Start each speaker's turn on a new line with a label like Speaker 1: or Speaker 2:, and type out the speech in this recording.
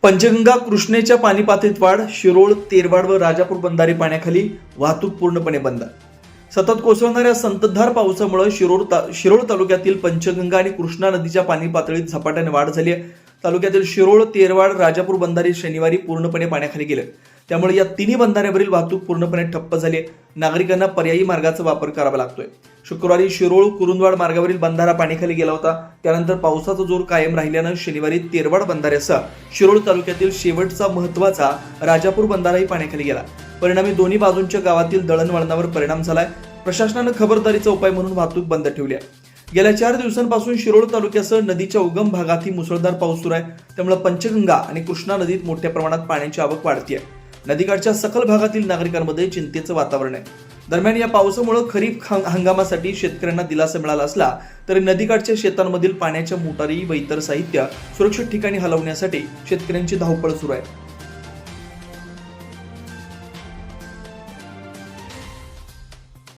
Speaker 1: पंचगंगा कृष्णेच्या पाणी पातळीत वाढ, शिरोळ, तेरवाड व राजापूर बंधारे पाण्याखाली, वाहतूक पूर्णपणे बंद. सतत कोसळणाऱ्या संततधार पावसामुळे शिरोळ तालुक्यातील पंचगंगा आणि कृष्णा नदीच्या पाणी पातळीत झपाट्याने वाढ झाली आहे. तालुक्यातील शिरोळ, तेरवाड, राजापूर बंधारे शनिवारी पूर्णपणे पाण्याखाली गेले. त्यामुळे या तिन्ही बंधाऱ्यावरील वाहतूक पूर्णपणे ठप्प झाली आहे. नागरिकांना पर्यायी मार्गाचा वापर करावा लागतोय. शुक्रवारी शिरोळ कुरुंदवाड मार्गावरील बंधारा पाणीखाली गेला होता. त्यानंतर पावसाचा जोर कायम राहिल्यानं शनिवारी तेरवाड बंधाऱ्यासह शिरोळ तालुक्यातील शेवटचा महत्त्वाचा राजापूर बंधाराही पाण्याखाली गेला. परिणामी दोन्ही बाजूंच्या गावातील दळणवळणावर परिणाम झालाय. प्रशासनानं खबरदारीचा उपाय म्हणून वाहतूक बंद ठेवली आहे. गेल्या 4 दिवसांपासून शिरोळ तालुक्यासह नदीच्या उगम भागातही मुसळधार पाऊस सुरू आहे. त्यामुळे पंचगंगा आणि कृष्णा नदीत मोठ्या प्रमाणात पाण्याची आवक वाढतीये. नदीकाठच्या सखल भागातील नागरिकांमध्ये चिंतेचं वातावरण आहे. दरम्यान या पावसामुळे खरीप हंगामासाठी शेतकऱ्यांना दिलासा मिळाला असला तरी नदीकाठच्या शेतांमधील पाण्याच्या मोटारी व इतर साहित्य सुरक्षित ठिकाणी हलवण्यासाठी शेतकऱ्यांची धावपळ सुरू आहे.